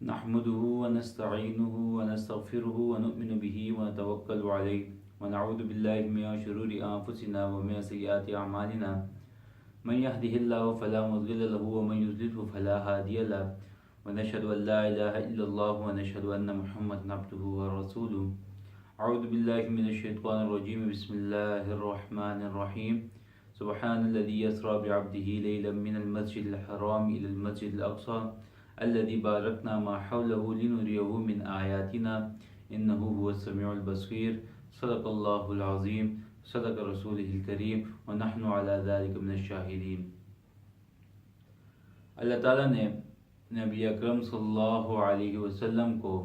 نحمده ونستعينه ونستغفره ونؤمن به ونتوكل عليه ونعوذ بالله من شرور أنفسنا ومن سيئات أعمالنا من يهده الله فلا مضل له ومن يضلل فلا هادي له ونشهد أن لا إله إلا الله ونشهد أن محمدا عبده ورسوله. أعوذ بالله من الشيطان الرجيم. بسم الله الرحمن الرحيم. سبحان الذي يسرى بعبده ليلا من المسجد الحرام إلى المسجد الأقصى الذي باركنا ما حوله لنريه من آياتنا إنه هو السميع البصير. صدق الله العظيم. صدق رسوله الكريم ونحن على ذلك من الشاهدين. اللہ تعالیٰ نے نبی اکرم صلی اللہ علیہ وسلم کو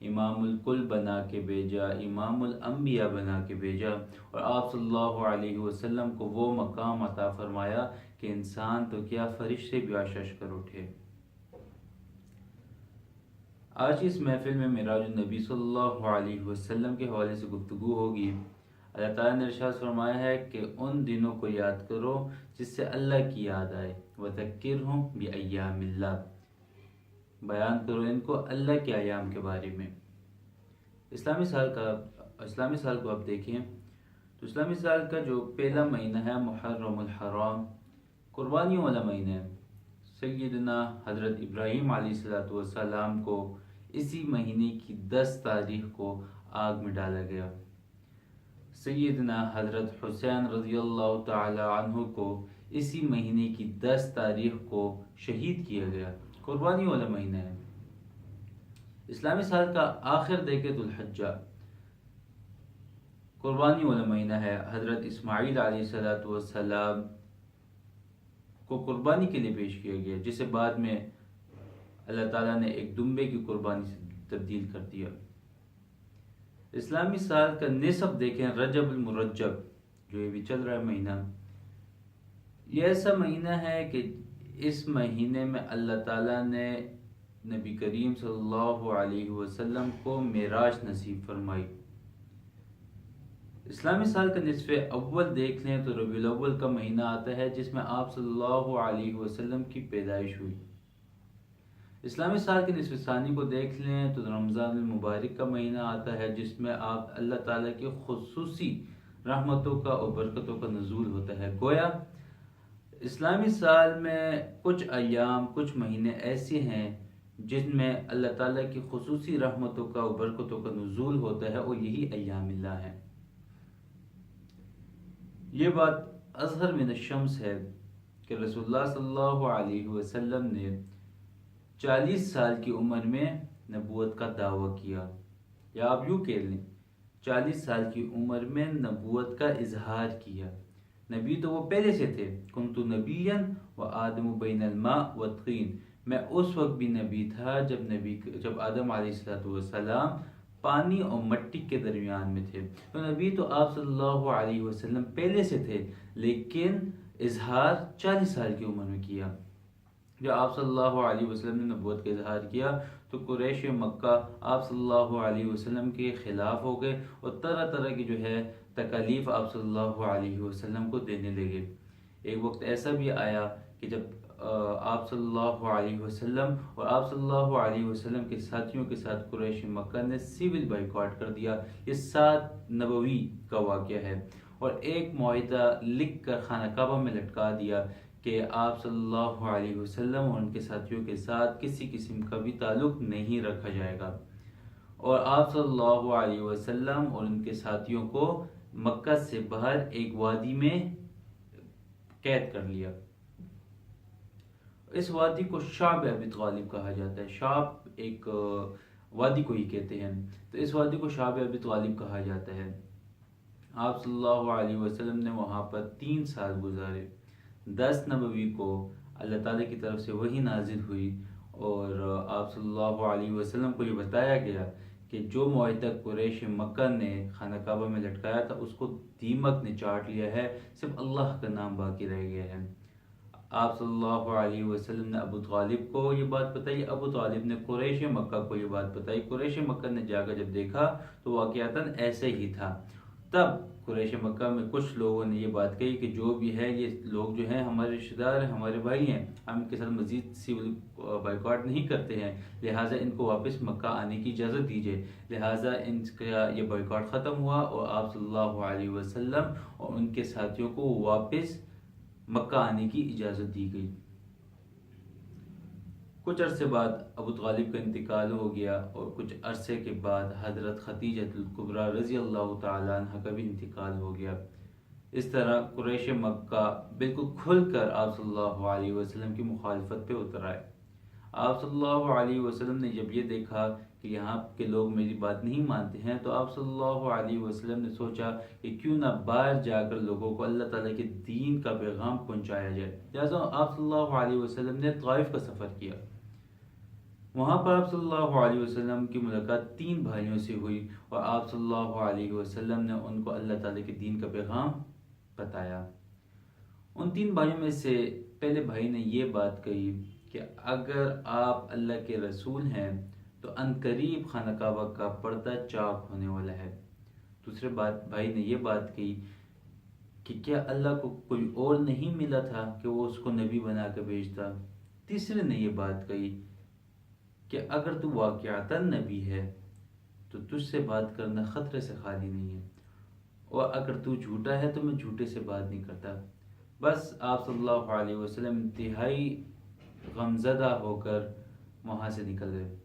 امام الکل بنا کے بھیجا، امام الانبیاء بنا کے بھیجا، اور آپ صلی اللہ علیہ وسلم کو وہ مقام عطا فرمایا کہ انسان تو کیا فرشتے بھی آشش کر اٹھے۔ آج اس محفل میں معراج النبی صلی اللہ علیہ وسلم کے حوالے سے گفتگو ہوگی۔ اللہ تعالیٰ نے ارشاد فرمایا ہے کہ ان دنوں کو یاد کرو جس سے اللہ کی یاد آئے، وَذَكِّرْهُمْ بِأَيَّامِ اللَّهِ، بیان کرو ان کو اللہ کے ایام کے بارے میں۔ اسلامی سال کو آپ دیکھیں تو اسلامی سال کا جو پہلا مہینہ ہے محرم الحرام، قربانیوں والا مہینہ ہے۔ سیدنا حضرت ابراہیم علیہ السلام کو اسی مہینے کی 10 تاریخ کو آگ میں ڈالا گیا۔ سیدنا حضرت حسین رضی اللہ تعالی عنہ کو اسی مہینے کی 10 تاریخ کو شہید کیا گیا۔ قربانی والا مہینہ ہے۔ اسلامی سال کا آخر دیکھے تو الحجہ، قربانی والا مہینہ ہے۔ حضرت اسماعیل علیہ السلام کو قربانی کے لیے پیش کیا گیا، جسے بعد میں اللہ تعالیٰ نے ایک دمبے کی قربانی سے تبدیل کر دیا۔ اسلامی سال کا نصف دیکھیں، رجب المرجب، جو یہ بھی چل رہا ہے مہینہ، یہ ایسا مہینہ ہے کہ اس مہینے میں اللہ تعالیٰ نے نبی کریم صلی اللہ علیہ وسلم کو معراج نصیب فرمائی۔ اسلامی سال کا نصف اول دیکھ لیں تو ربیع الاول کا مہینہ آتا ہے، جس میں آپ صلی اللہ علیہ وسلم کی پیدائش ہوئی۔ اسلامی سال کے نصف ثانی کو دیکھ لیں تو رمضان المبارک کا مہینہ آتا ہے، جس میں آپ اللہ تعالیٰ کی خصوصی رحمتوں کا اور برکتوں کا نزول ہوتا ہے۔ گویا اسلامی سال میں کچھ ایام، کچھ مہینے ایسے ہیں جن میں اللہ تعالیٰ کی خصوصی رحمتوں کا اور برکتوں کا نزول ہوتا ہے، اور یہی ایام اللہ ہے۔ یہ بات اظہر من الشمس ہے کہ رسول اللہ صلی اللہ علیہ وسلم نے 40 سال کی عمر میں نبوت کا دعویٰ کیا، یا آپ یوں کہہ لیں 40 سال کی عمر میں نبوت کا اظہار کیا۔ نبی تو وہ پہلے سے تھے، کنت نبیا وآدم بین الماء والطین، میں اس وقت بھی نبی تھا جب آدم علیہ السلام پانی اور مٹی کے درمیان میں تھے۔ تو نبی تو آپ صلی اللہ علیہ وسلم پہلے سے تھے، لیکن اظہار 40 سال کی عمر میں کیا۔ جب آپ صلی اللہ علیہ وسلم نے نبوت کا اظہار کیا تو قریش مکہ آپ صلی اللہ علیہ وسلم کے خلاف ہو گئے، اور طرح طرح کی جو ہے تکالیف آپ صلی اللہ علیہ وسلم کو دینے لگے۔ ایک وقت ایسا بھی آیا کہ جب آپ صلی اللہ علیہ وسلم اور آپ صلی اللہ علیہ وسلم کے ساتھیوں کے ساتھ قریش مکہ نے سیول بائیکاٹ کر دیا۔ یہ 7 نبوی کا واقعہ ہے، اور ایک معاہدہ لکھ کر خانہ کعبہ میں لٹکا دیا کہ آپ صلی اللہ علیہ وسلم اور ان کے ساتھیوں کے ساتھ کسی قسم کا بھی تعلق نہیں رکھا جائے گا، اور آپ صلی اللہ علیہ وسلم اور ان کے ساتھیوں کو مکہ سے باہر ایک وادی میں قید کر لیا۔ اس وادی کو شعب ابی طالب کہا جاتا ہے۔ شعب ایک وادی کو ہی کہتے ہیں، تو اس وادی کو شعب ابی طالب کہا جاتا ہے۔ آپ صلی اللہ علیہ وسلم نے وہاں پر 3 سال گزارے۔ 10 نبوی کو اللہ تعالیٰ کی طرف سے وحی نازل ہوئی، اور آپ صلی اللہ علیہ وسلم کو یہ بتایا گیا کہ جو معاہدہ قریش مکہ نے خانہ کعبہ میں لٹکایا تھا اس کو دیمک نے چاٹ لیا ہے، صرف اللہ کا نام باقی رہ گیا ہے۔ آپ صلی اللہ علیہ وسلم نے ابو طالب کو یہ بات بتائی، ابو طالب نے قریش مکہ کو یہ بات بتائی۔ قریش مکہ نے جا کر جب دیکھا تو واقعتاً ایسے ہی تھا۔ تب قریش مکہ میں کچھ لوگوں نے یہ بات کہی کہ جو بھی ہے یہ لوگ جو ہیں ہمارے رشتہ دار ہیں، ہمارے بھائی ہیں، ہم ان کے ساتھ مزید سول بائیکاٹ نہیں کرتے ہیں، لہٰذا ان کو واپس مکہ آنے کی اجازت دیجیے۔ لہٰذا ان کا یہ بائیکاٹ ختم ہوا اور آپ صلی اللہ علیہ وسلم اور ان کے ساتھیوں کو واپس مکہ آنے کی اجازت دی گئی۔ کچھ عرصے بعد ابو طالب کا انتقال ہو گیا اور کچھ عرصے کے بعد حضرت خدیجہ الکبریٰ رضی اللہ تعالیٰ عنہ کا بھی انتقال ہو گیا۔ اس طرح قریش مکہ بالکل کھل کر آپ صلی اللہ علیہ وسلم کی مخالفت پہ اتر آئے۔ آپ صلی اللہ علیہ وسلم نے جب یہ دیکھا کہ یہاں کے لوگ میری بات نہیں مانتے ہیں تو آپ صلی اللہ علیہ وسلم نے سوچا کہ کیوں نہ باہر جا کر لوگوں کو اللہ تعالیٰ کے دین کا پیغام پہنچایا جائے، لہٰذا آپ صلی اللہ علیہ وسلم نے طائف کا سفر کیا۔ وہاں پر آپ صلی اللہ علیہ وسلم کی ملاقات 3 بھائیوں سے ہوئی اور آپ صلی اللہ علیہ وسلم نے ان کو اللہ تعالیٰ کے دین کا پیغام بتایا۔ ان 3 بھائیوں میں سے پہلے بھائی نے یہ بات کہی کہ اگر آپ اللہ کے رسول ہیں تو عنقریب خانہ کعبہ کا پردہ چاک ہونے والا ہے۔ دوسرے بھائی نے یہ بات کہی کہ کیا اللہ کو کوئی اور نہیں ملا تھا کہ وہ اس کو نبی بنا کے بھیجتا۔ تیسرے نے یہ بات کہی کہ اگر تو واقعتاً نبی ہے تو تجھ سے بات کرنا خطرے سے خالی نہیں ہے، اور اگر تو جھوٹا ہے تو میں جھوٹے سے بات نہیں کرتا۔ بس آپ صلی اللہ علیہ وسلم انتہائی غمزدہ ہو کر وہاں سے نکل گئے۔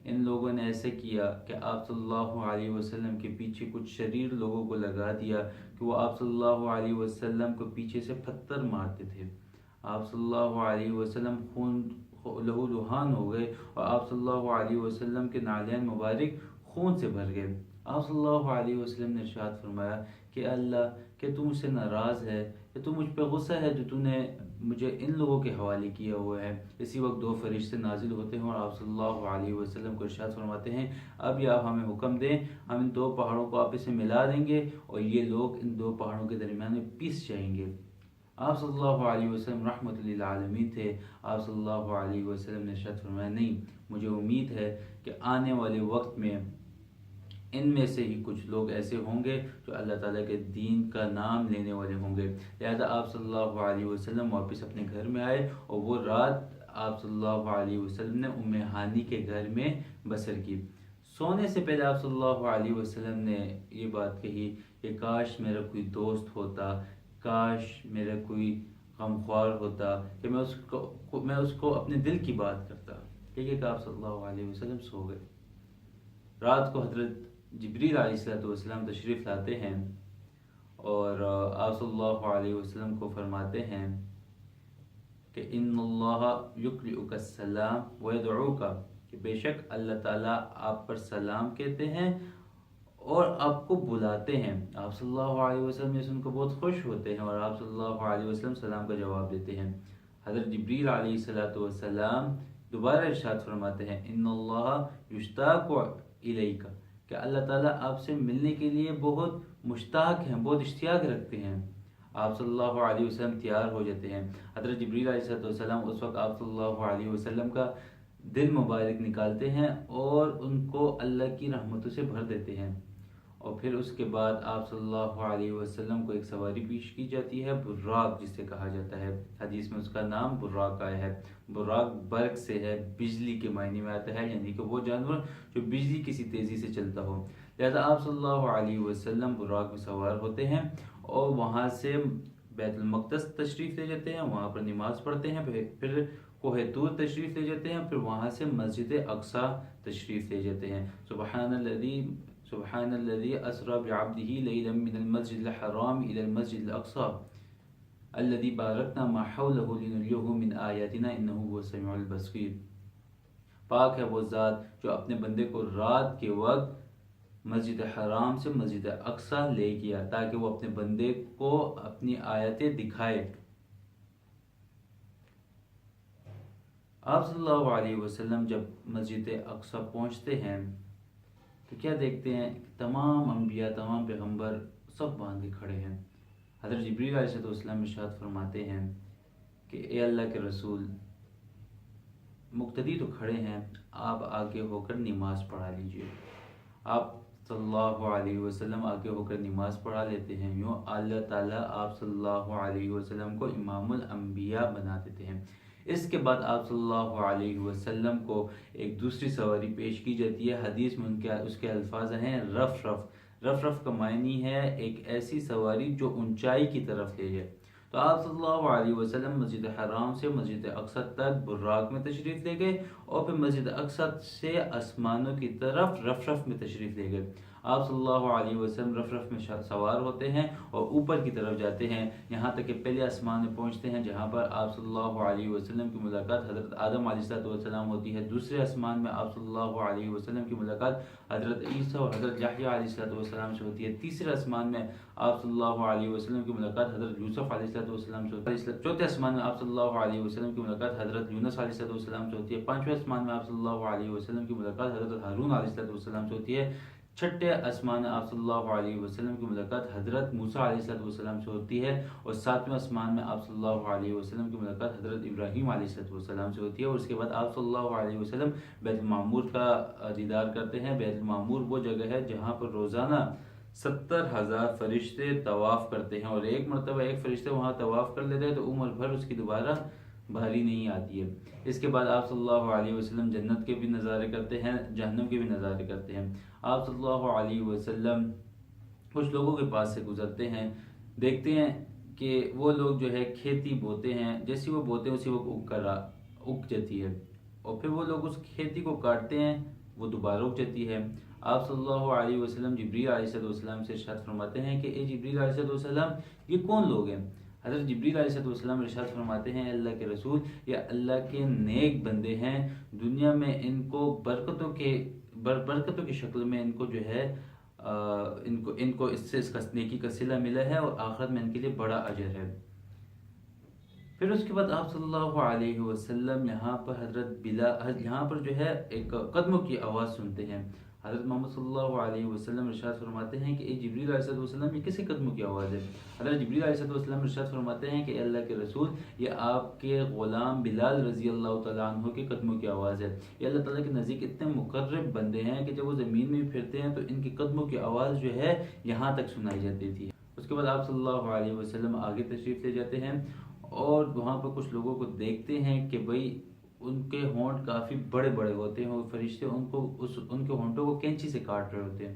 ان لوگوں نے ایسے کیا کہ آپ صلی اللہ علیہ وسلم کے پیچھے کچھ شریر لوگوں کو لگا دیا کہ وہ آپ صلی اللہ علیہ وسلم کو پیچھے سے پتھر مارتے تھے۔ آپ صلی اللہ علیہ وسلم لہو لہان ہو گئے اور آپ صلی اللہ علیہ وسلم کے نالین مبارک خون سے بھر گئے۔ آپ صلی اللہ علیہ وسلم نے ارشاد فرمایا کہ اللہ، کہ تو مجھ سے ناراض ہے، کہ تو مجھ پہ غصہ ہے جو تو نے مجھے ان لوگوں کے حوالے کیا ہوا ہے۔ اسی وقت 2 فرشتے نازل ہوتے ہیں اور آپ صلی اللہ علیہ وسلم کو ارشاد فرماتے ہیں، اب یا آپ ہمیں حکم دیں، ہم ان 2 پہاڑوں کو آپس میں ملا دیں گے اور یہ لوگ ان 2 پہاڑوں کے درمیان میں پس جائیں گے۔ آپ صلی اللہ علیہ وسلم رحمت للعالمین تھے۔ آپ صلی اللہ علیہ وسلم نے ارشاد فرمایا، نہیں، مجھے امید ہے کہ آنے والے وقت میں ان میں سے ہی کچھ لوگ ایسے ہوں گے جو اللہ تعالیٰ کے دین کا نام لینے والے ہوں گے۔ لہذا آپ صلی اللہ علیہ وسلم واپس اپنے گھر میں آئے اور وہ رات آپ صلی اللہ علیہ وسلم نے ام ہانی کے گھر میں بسر کی۔ سونے سے پہلے آپ صلی اللہ علیہ وسلم نے یہ بات کہی کہ کاش میرا کوئی دوست ہوتا، کاش میرا کوئی غمخوار ہوتا کہ میں اس کو اپنے دل کی بات کرتا۔ ٹھیک ہے کہ آپ صلی اللہ علیہ وسلم سو گئے۔ رات کو حضرت جبریل علیہ السلام تشریف لاتے ہیں اور آپ صلی اللہ علیہ وسلم کو فرماتے ہیں کہ ان اللہ یقرئک السلام ویدعوک، کہ بے شک اللہ تعالیٰ آپ پر سلام کہتے ہیں اور آپ کو بلاتے ہیں۔ آپ صلی اللہ علیہ وسلم اس ان کو بہت خوش ہوتے ہیں اور آپ صلی اللہ علیہ وسلم سلام کا جواب دیتے ہیں۔ حضرت جبریل علیہ السلام دوبارہ ارشاد فرماتے ہیں، ان اللہ یشتاق الیک، کہ اللہ تعالیٰ آپ سے ملنے کے لیے بہت مشتاق ہیں، بہت اشتیاق رکھتے ہیں۔ آپ صلی اللہ علیہ وسلم تیار ہو جاتے ہیں۔ حضرت جبریل علیہ السلام اس وقت آپ صلی اللہ علیہ وسلم کا دل مبارک نکالتے ہیں اور ان کو اللہ کی رحمتوں سے بھر دیتے ہیں، اور پھر اس کے بعد آپ صلی اللہ علیہ وسلم کو ایک سواری پیش کی جاتی ہے، براق جسے کہا جاتا ہے۔ حدیث میں اس کا نام براق آیا ہے۔ براق برق سے ہے، بجلی کے معنی میں آتا ہے، یعنی کہ وہ جانور جو بجلی کسی تیزی سے چلتا ہو۔ لہذا آپ صلی اللہ علیہ وسلم براق میں سوار ہوتے ہیں اور وہاں سے بیت المقدس تشریف لے جاتے ہیں، وہاں پر نماز پڑھتے ہیں، پھر کوہ طور تشریف لے جاتے ہیں، پھر وہاں سے مسجد اقصی تشریف لے جاتے ہیں۔ سبحان الذي اسرى بعبده ليلا من المسجد الحرام الى المسجد الاقصى الذي باركنا ما حوله لنريه من آياتنا انه هو السميع البصير۔ پاک ہے وہ ذات جو اپنے بندے کو رات کے وقت مسجد حرام سے مسجد اقصی لے گیا تاکہ وہ اپنے بندے کو اپنی آیتیں دکھائے۔ آپ صلی اللہ علیہ وسلم جب مسجد اقصی پہنچتے ہیں تو کیا دیکھتے ہیں کہ تمام انبیاء، تمام پیغمبر سب باندھے کھڑے ہیں۔ حضرت جبریل علیہ السلام ارشاد فرماتے ہیں کہ اے اللہ کے رسول، مقتدی تو کھڑے ہیں، آپ آگے ہو کر نماز پڑھا لیجئے۔ آپ صلی اللہ علیہ وسلم آگے ہو کر نماز پڑھا لیتے ہیں، یوں اللہ تعالیٰ آپ صلی اللہ علیہ وسلم کو امام الانبیاء بنا دیتے ہیں۔ اس کے بعد آپ صلی اللہ علیہ وسلم کو ایک دوسری سواری پیش کی جاتی ہے۔ حدیث میں اس کے الفاظ ہیں رف رف۔ رف رف کا معنی ہے ایک ایسی سواری جو اونچائی کی طرف لے جائے۔ تو آپ صلی اللہ علیہ وسلم مسجد حرام سے مسجد اقصی تک براق میں تشریف لے گئے، اور پھر مسجد اقصی سے آسمانوں کی طرف رف رف میں تشریف لے گئے۔ آپ صلی اللہ علیہ وسلم رف رف میں سوار ہوتے ہیں اور اوپر کی طرف جاتے ہیں، یہاں تک کہ پہلے آسمان میں پہنچتے ہیں جہاں پر آپ صلی اللہ علیہ وسلم کی ملاقات حضرت آدم علیہ السلام ہوتی ہے۔ دوسرے آسمان میں آپ صلی اللہ علیہ وسلم کی ملاقات حضرت عیسیٰ اور حضرت یحییٰ علیہ السلام سے ہوتی ہے۔ تیسرے آسمان میں آپ صلی اللہ علیہ وسلم کی ملاقات حضرت یوسف علیہ السلام سے ہوتی ہے۔ چوتھے آسمان میں آپ صلی اللہ علیہ وسلم کی ملاقات حضرت یونس علیہ السلام سے ہوتی ہے۔ پانچویں آسمان میں آپ صلی اللہ علیہ وسلم کی ملاقات حضرت ہارون علیہ السلام سے ہوتی ہے۔ چھٹے آسمان میں آپ صلی اللہ علیہ وسلم کی ملاقات حضرت موسیٰ علیہ السلام سے ہوتی ہے، اور ساتویں آسمان میں آپ صلی اللہ علیہ وسلم کی ملاقات حضرت ابراہیم علیہ السلام سے ہوتی ہے، اور اس کے بعد آپ صلی اللہ علیہ وسلم بیت المعمور کا دیدار کرتے ہیں۔ بیت المعمور وہ جگہ ہے جہاں پر روزانہ 70,000 فرشتے طواف کرتے ہیں، اور ایک مرتبہ ایک فرشتے وہاں طواف کر لیتے ہیں تو عمر بھر اس کی دوبارہ بھاری نہیں آتی ہے۔ اس کے بعد آپ صلی اللہ علیہ وسلم جنت کے بھی نظارے کرتے ہیں، جہنم کے بھی نظارے کرتے ہیں۔ آپ صلی اللہ علیہ وسلم کچھ لوگوں کے پاس سے گزرتے ہیں، دیکھتے ہیں کہ وہ لوگ جو ہے کھیتی بوتے ہیں، جیسی وہ بوتے ہیں اسی وقت اگ جاتی ہے، اور پھر وہ لوگ اس کھیتی کو کاٹتے ہیں، وہ دوبارہ اگ جاتی ہے۔ آپ صلی اللہ علیہ وسلم جبریل علیہ السلام سے ارشاد فرماتے ہیں کہ اے جبریل علیہ السلام، یہ کون لوگ ہیں؟ حضرت جبریل علیہ السلام ارشاد فرماتے ہیں اللہ کے رسول، یہ اللہ کے نیک بندے ہیں، دنیا میں ان کو برکتوں کی شکل میں ان کو جو ہے ان کو اس سے اس کا نیکی کا صلہ ملا ہے، اور آخرت میں ان کے لیے بڑا اجر ہے۔ پھر اس کے بعد آپ صلی اللہ علیہ وسلم یہاں پر جو ہے ایک قدموں کی آواز سنتے ہیں۔ حضرت محمد صلی اللہ علیہ وسلم ارشاد فرماتے ہیں کہ اے جبریل علیہ السلام، یہ کسی قدموں کی آواز ہے؟ حضرت جبریل علیہ السلام ارشاد فرماتے ہیں کہ اے اللہ کے رسول، یہ آپ کے غلام بلال رضی اللہ تعالیٰ عنہ کے قدموں کی آواز ہے۔ یہ اللہ تعالیٰ کے نزدیک اتنے مقرب بندے ہیں کہ جب وہ زمین میں پھرتے ہیں تو ان کے قدموں کی آواز جو ہے یہاں تک سنائی جاتی تھی۔ اس کے بعد آپ صلی اللہ علیہ وسلم آگے تشریف لے جاتے ہیں، اور وہاں پر کچھ لوگوں کو دیکھتے ہیں کہ بھئی ان کے ہونٹ کافی بڑے بڑے ہوتے ہیں، اور فرشتے ان کے ہونٹوں کو کینچی سے کاٹ رہے ہوتے ہیں۔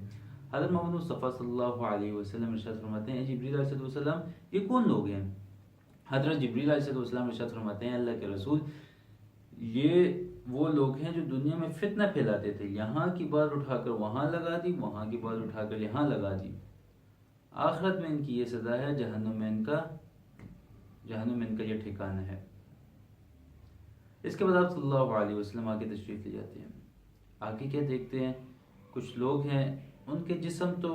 حضرت محمد مصطفیٰ صلی اللہ علیہ وسلم ارشاد فرماتے ہیں اے جبریل علیہ السلام، یہ کون لوگ ہیں؟ حضرت جبریل علیہ السلام ارشاد فرماتے ہیں اللہ کے رسول، یہ وہ لوگ ہیں جو دنیا میں فتنہ پھیلاتے تھے، یہاں کی بات اٹھا کر وہاں لگا دی، وہاں کی بات اٹھا کر یہاں لگا دی، آخرت میں ان کی یہ سزا ہے، جہنم میں ان کا یہ ٹھکانہ ہے۔ اس کے بعد آپ صلی اللہ علیہ وسلم آگے تشریف لے جاتے ہیں۔ آگے کیا دیکھتے ہیں؟ کچھ لوگ ہیں، ان کے جسم تو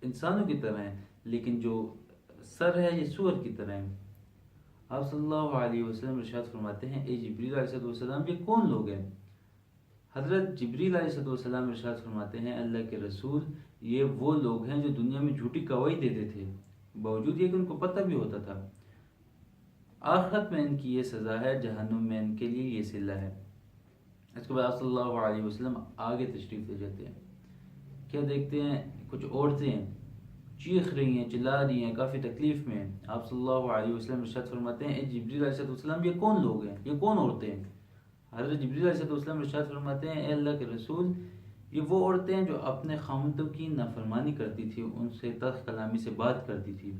انسانوں کی طرح ہیں، لیکن جو سر ہے یہ سور کی طرح ہے۔ آپ صلی اللہ علیہ وسلم ارشاد فرماتے ہیں اے جبریل علیہ السلام، یہ کون لوگ ہیں؟ حضرت جبریل علیہ السلام ارشاد فرماتے ہیں اللہ کے رسول، یہ وہ لوگ ہیں جو دنیا میں جھوٹی گواہی دیتے تھے، باوجود یہ کہ ان کو پتہ بھی ہوتا تھا، آخرت میں ان کی یہ سزا ہے، جہنم میں ان کے لیے یہ صلہ ہے۔ اس کے بعد آپ صلی اللہ علیہ وسلم آگے تشریف لے جاتے ہیں۔ کیا دیکھتے ہیں؟ کچھ عورتیں چیخ رہی ہیں، چلا رہی ہیں، کافی تکلیف میں ہیں۔ آپ صلی اللہ علیہ وسلم ارشاد فرماتے ہیں اے جبریل علیہ السلام، یہ کون لوگ ہیں؟ یہ کون عورتیں ہیں؟ حضرت جبریل علیہ السلام ارشاد فرماتے ہیں اے اللہ کے رسول، یہ وہ عورتیں ہیں جو اپنے خاوندوں کی نافرمانی کرتی تھی، ان سے تلخ کلامی سے بات کرتی تھی،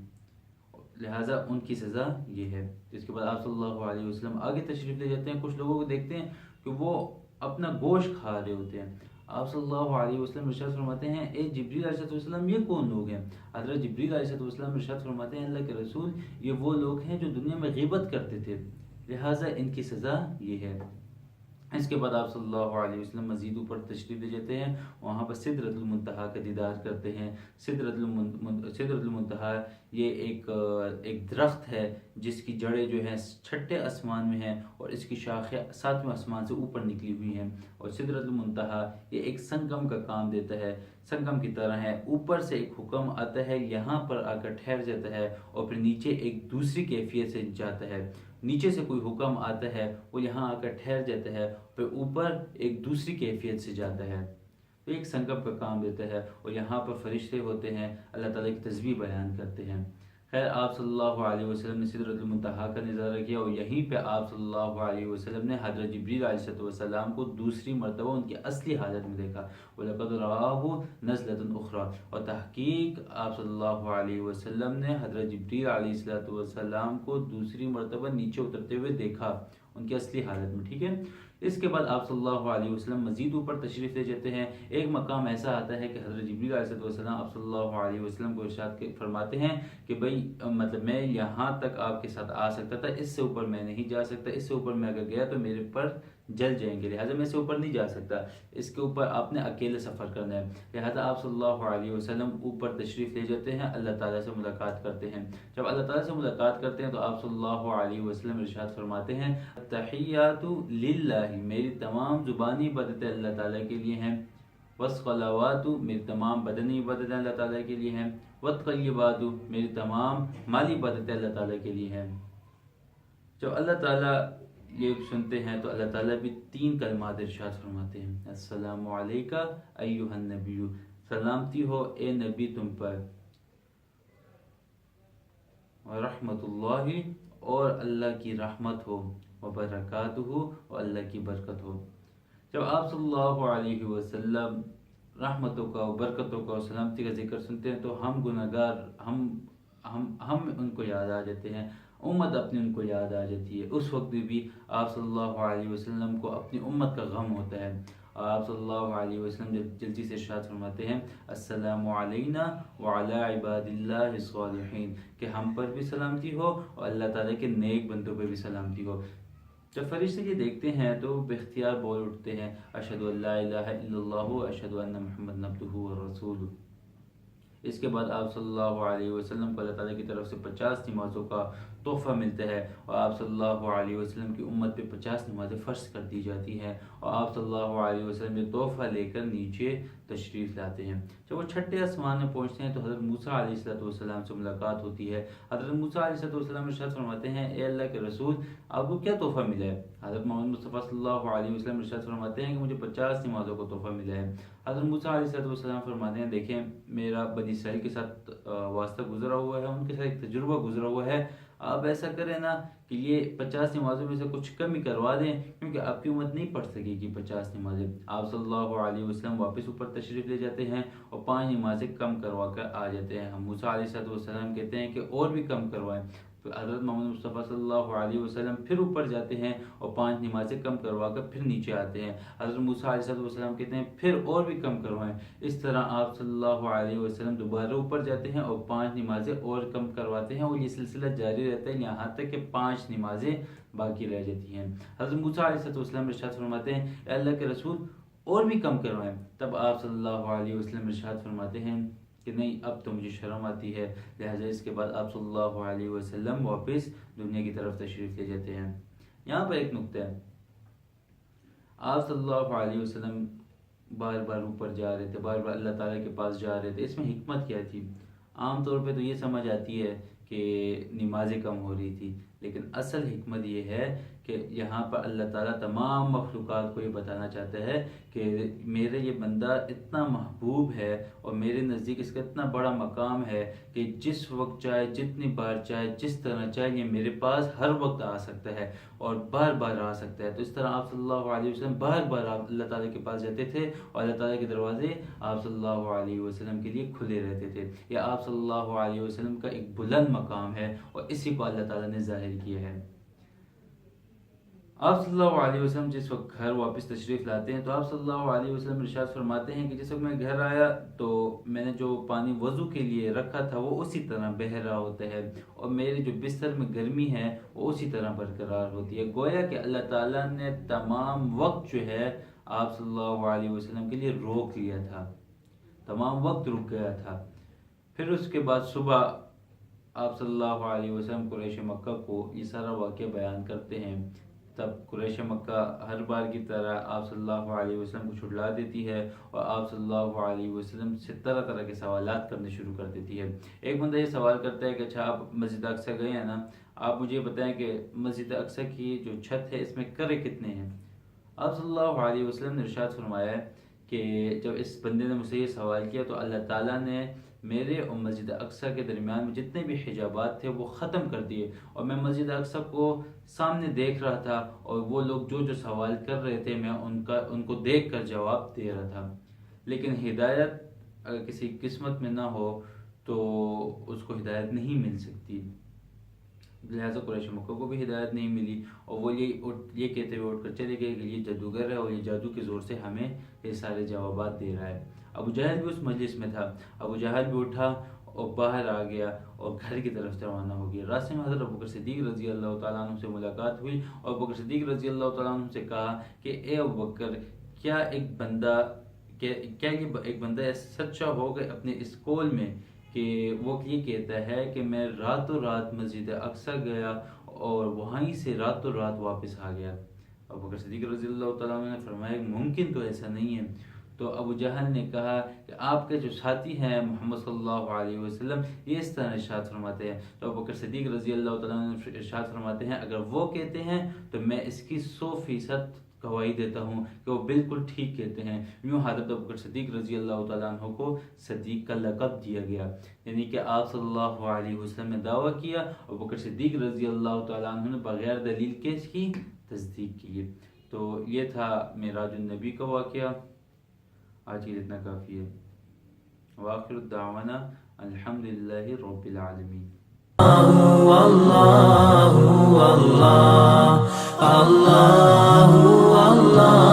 لہٰذا ان کی سزا یہ ہے۔ اس کے بعد آپ صلی اللہ علیہ وسلم آگے تشریف لے جاتے ہیں۔ کچھ لوگوں کو دیکھتے ہیں کہ وہ اپنا گوشت کھا رہے ہوتے ہیں۔ آپ صلی اللہ علیہ وسلم ارشاد فرماتے ہیں اے جبریل علیہ السلام، یہ کون لوگ ہیں؟ حضرت جبریل علیہ السلام ارشاد فرماتے ہیں اللہ کے رسول، یہ وہ لوگ ہیں جو دنیا میں غیبت کرتے تھے، لہٰذا ان کی سزا یہ ہے۔ اس کے بعد آپ صلی اللہ علیہ وسلم مزید اوپر تشریف لے جاتے ہیں، وہاں پر سدرۃ المنتہا کا دیدار کرتے ہیں۔ سدرۃ المنتہا یہ ایک درخت ہے جس کی جڑیں جو ہیں چھٹے آسمان میں ہیں، اور اس کی شاخیں ساتویں آسمان سے اوپر نکلی ہوئی ہیں، اور سدرۃ المنتہا یہ ایک سنگم کا کام دیتا ہے، سنگم کی طرح ہے، اوپر سے ایک حکم آتا ہے، یہاں پر آ کر ٹھہر جاتا ہے، اور پھر نیچے ایک دوسری کیفیت سے جاتا ہے، نیچے سے کوئی حکم آتا ہے وہ یہاں آ کر ٹھہر جاتا ہے، پھر اوپر ایک دوسری کیفیت سے جاتا ہے۔ تو ایک سنگم کا کام دیتا ہے، اور یہاں پر فرشتے ہوتے ہیں، اللہ تعالیٰ کی تسبیح بیان کرتے ہیں۔ خیر، آپ صلی اللہ علیہ وسلم نے سدرۃ المنتہا کا نظارہ کیا، اور یہیں پہ آپ صلی اللہ علیہ وسلم نے حضرت جبریل علیہ السلام کو دوسری مرتبہ ان کی اصلی حالت میں دیکھا، وَلَقَدْ رَآهُ نَزْلَةً أُخْرَى، اور تحقیق آپ صلی اللہ علیہ وسلم نے حضرت جبریل علیہ السلام کو دوسری مرتبہ نیچے اترتے ہوئے دیکھا ان کی اصلی حالت میں، ٹھیک ہے۔ اس کے بعد آپ صلی اللہ علیہ وسلم مزید اوپر تشریف لے جاتے ہیں۔ ایک مقام ایسا آتا ہے کہ حضرت جبریل علیہ السلام آپ صلی اللہ علیہ وسلم کو ارشاد فرماتے ہیں کہ بھائی مطلب میں یہاں تک آپ کے ساتھ آ سکتا تھا، اس سے اوپر میں نہیں جا سکتا، اس سے اوپر میں اگر گیا تو میرے پر جل جائیں گے، لہٰذا میں اس سے اوپر نہیں جا سکتا، اس کے اوپر آپ نے اکیلے سفر کرنا ہے۔ لہٰذا آپ صلی اللہ علیہ وسلم اوپر تشریف لے جاتے ہیں، اللہ تعالیٰ سے ملاقات کرتے ہیں۔ جب اللہ تعالیٰ سے ملاقات کرتے ہیں تو آپ صلی اللہ علیہ وسلم ارشاد فرماتے ہیں التحیات للہ، میری تمام زبانی عبادتیں اللہ تعالیٰ کے لیے ہیں، والصلوات، میری تمام بدنی عبادتیں اللہ تعالیٰ کے لیے ہیں، والطیبات، میری تمام مالی عبادتیں اللہ تعالیٰ کے لیے ہیں۔ جب اللہ تعالیٰ یہ سنتے ہیں تو اللہ تعالیٰ بھی 3 کلمات ارشاد فرماتے ہیں، السلام علیکہ ایھا النبی، سلامتی ہو اے نبی تم پر، ورحمۃ اللہ، اور اللہ کی رحمت ہو، وبرکاتہ، اور اللہ کی برکت ہو۔ جب آپ صلی اللہ علیہ وسلم رحمتوں کا، برکتوں کا اور سلامتی کا ذکر سنتے ہیں تو ہم گناہگار ہم ان کو یاد آ جاتے ہیں، امت اپنی ان کو یاد آ جاتی ہے۔ اس وقت بھی آپ صلی اللہ علیہ وسلم کو اپنی امت کا غم ہوتا ہے، اور آپ صلی اللہ علیہ وسلم جلدی سے ارشاد فرماتے ہیں السلام علینا وعلی عباد اللہ الصالحین، کہ ہم پر بھی سلامتی ہو اور اللہ تعالیٰ کے نیک بندوں پر بھی سلامتی ہو۔ جب فرشتے یہ دیکھتے ہیں تو بے اختیار بول اٹھتے ہیں اشہد ان لا الہ الا اللہ اشہد ان محمد عبدہ ورسولہ۔ اس کے بعد آپ صلی اللہ علیہ وسلم کو اللہ تعالیٰ کی طرف سے 50 نمازوں کا تحفہ ملتا ہے، اور آپ صلی اللہ علیہ وسلم کی امت پہ 50 نمازیں فرض کر دی جاتی ہیں، اور آپ صلی اللہ علیہ وسلم یہ تحفہ لے کر نیچے تشریف لاتے ہیں۔ جب وہ چھٹے آسمان میں پہنچتے ہیں تو حضرت موسیٰ علیہ السلام سے ملاقات ہوتی ہے۔ حضرت موسیٰ علیہ السلام ارشاد فرماتے ہیں اے اللہ کے رسول، آپ کو کیا تحفہ ملا ہے؟ حضرت محمد مصطفیٰ صلی اللہ علیہ وسلم ارشاد فرماتے ہیں کہ مجھے 50 نمازوں کا تحفہ ملا ہے۔ حضرت موسیٰ علیہ السلام فرماتے ہیں دیکھیں میرا بنی اسرائیل کے ساتھ واسطہ گزرا ہوا ہے، ان کے ساتھ ایک تجربہ گزرا ہوا ہے، آپ ایسا کریں نا کہ یہ 50 نمازوں میں سے کچھ کم ہی کروا دیں، کیونکہ آپ کی امت نہیں پڑھ سکے گی 50 نمازیں۔ آپ صلی اللہ علیہ وسلم واپس اوپر تشریف لے جاتے ہیں اور 5 نمازیں کم کروا کر آ جاتے ہیں۔ ہم موسیٰ علیہ السلام کہتے ہیں کہ اور بھی کم کروائیں، تو حضرت محمد مصطفیٰ صلی اللہ علیہ وسلم پھر اوپر جاتے ہیں اور 5 نمازیں کم کروا کر پھر نیچے آتے ہیں۔ حضرت موسیٰ علیہ السلام کہتے ہیں پھر اور بھی کم کروائیں۔ اس طرح آپ صلی اللہ علیہ وسلم دوبارہ اوپر جاتے ہیں اور 5 نمازیں اور کم کرواتے ہیں، اور یہ سلسلہ جاری رہتا ہے یہاں تک کہ 5 نمازیں باقی رہ جاتی ہیں۔ حضرت موسیٰ علیہ السلام ارشاد فرماتے ہیں اے اللہ کے رسول اور بھی کم کروائیں، تب آپ صلی اللہ علیہ وسلم ارشاد فرماتے ہیں کہ نہیں اب تو مجھے شرم آتی ہے، لہٰذا اس کے بعد آپ صلی اللہ علیہ وسلم واپس دنیا کی طرف تشریف لے جاتے ہیں۔ یہاں پر ایک نقطہ ہے، آپ صلی اللہ علیہ وسلم بار بار اوپر جا رہے تھے، بار بار اللہ تعالیٰ کے پاس جا رہے تھے، اس میں حکمت کیا تھی؟ عام طور پہ تو یہ سمجھ آتی ہے کہ نمازیں کم ہو رہی تھی، لیکن اصل حکمت یہ ہے کہ یہاں پر اللہ تعالیٰ تمام مخلوقات کو یہ بتانا چاہتا ہے کہ میرے یہ بندہ اتنا محبوب ہے اور میرے نزدیک اس کا اتنا بڑا مقام ہے کہ جس وقت چاہے، جتنی بار چاہے، جس طرح چاہے یہ میرے پاس ہر وقت آ سکتا ہے اور بار بار آ سکتا ہے۔ تو اس طرح آپ صلی اللہ علیہ وسلم بار بار اللہ تعالیٰ کے پاس جاتے تھے اور اللہ تعالیٰ کے دروازے آپ صلی اللہ علیہ وسلم کے لیے کھلے رہتے تھے۔ یہ آپ صلی اللہ علیہ وسلم کا ایک بلند مقام ہے اور اسی کو اللہ تعالیٰ نے ظاہر کیا ہے۔ آپ صلی اللہ علیہ وسلم جس وقت گھر واپس تشریف لاتے ہیں تو آپ صلی اللہ علیہ وسلم ارشاد فرماتے ہیں کہ جس وقت میں گھر آیا تو میں نے جو پانی وضو کے لیے رکھا تھا وہ اسی طرح بہہ رہا ہوتا ہے، اور میری جو بستر میں گرمی ہے وہ اسی طرح برقرار ہوتی ہے۔ گویا کہ اللہ تعالیٰ نے تمام وقت جو ہے آپ صلی اللہ علیہ وسلم کے لیے روک لیا تھا، تمام وقت رک گیا تھا۔ پھر اس کے بعد صبح آپ صلی اللہ علیہ وسلم قریش مکہ کو یہ سارا واقعہ بیان کرتے ہیں، تب قریش مکہ ہر بار کی طرح آپ صلی اللہ علیہ وسلم کو چھٹلا دیتی ہے اور آپ صلی اللہ علیہ وسلم سے طرح طرح کے سوالات کرنے شروع کر دیتی ہے۔ ایک بندہ یہ سوال کرتا ہے کہ اچھا آپ مسجد اقصی گئے ہیں نا، آپ مجھے بتائیں کہ مسجد اقصی کی جو چھت ہے اس میں کرے کتنے ہیں؟ آپ صلی اللہ علیہ وسلم نے ارشاد فرمایا ہے کہ جب اس بندے نے مجھ سے یہ سوال کیا تو اللہ تعالیٰ نے میرے اور مسجد اقصیٰ کے درمیان میں جتنے بھی حجابات تھے وہ ختم کر دیے، اور میں مسجد اقصیٰ کو سامنے دیکھ رہا تھا، اور وہ لوگ جو جو سوال کر رہے تھے میں ان کو دیکھ کر جواب دے رہا تھا۔ لیکن ہدایت اگر کسی قسمت میں نہ ہو تو اس کو ہدایت نہیں مل سکتی، لہٰذا قریش مکہ کو بھی ہدایت نہیں ملی، اور وہ یہ کہتے ہوئے اٹھ کر چلے گئے کہ یہ جادوگر ہے اور یہ جادو کے زور سے ہمیں یہ سارے جوابات دے رہا ہے۔ ابو جہل بھی اس مجلس میں تھا، ابو جہل بھی اٹھا اور باہر آ گیا اور گھر کی طرف روانہ ہو گیا۔ راستے میں حضرت ابوبکر صدیق رضی اللہ تعالیٰ عنہ سے ملاقات ہوئی، اور ابوبکر صدیق رضی اللہ تعالیٰ عنہ سے کہا کہ اے ابوبکر، کیا ایک بندہ سچا ہوگا اپنے اس قول میں کہ وہ یہ کہتا ہے کہ میں راتوں رات مسجد اقصیٰ گیا اور وہیں سے راتوں رات واپس آ گیا؟ ابوبکر صدیق رضی اللہ تعالیٰ عنہ نے فرمایا ممکن تو ایسا نہیں ہے۔ تو ابو جہل نے کہا کہ آپ کے جو ساتھی ہیں محمد صلی اللہ علیہ وسلم یہ اس طرح ارشاد فرماتے ہیں۔ تو ابوبکر صدیق رضی اللہ تعالیٰ عنہ ارشاد فرماتے ہیں اگر وہ کہتے ہیں تو میں اس کی 100% گواہی دیتا ہوں کہ وہ بالکل ٹھیک کہتے ہیں۔ یوں حضرت ابوبکر صدیق رضی اللہ تعالیٰ عنہ کو صدیق کا لقب دیا گیا، یعنی کہ آپ صلی اللہ علیہ وسلم نے دعویٰ کیا، ابوبکر صدیق رضی اللہ تعالیٰ عنہ نے بغیر دلیل کے اس کی تصدیق کی۔ تو یہ تھا معراج النبی کا واقعہ۔ آج کے اتنا کافی ہے۔ وآخر الدعوانا الحمدللہ رب العالمین۔ اللہ اللہ اللہ اللہ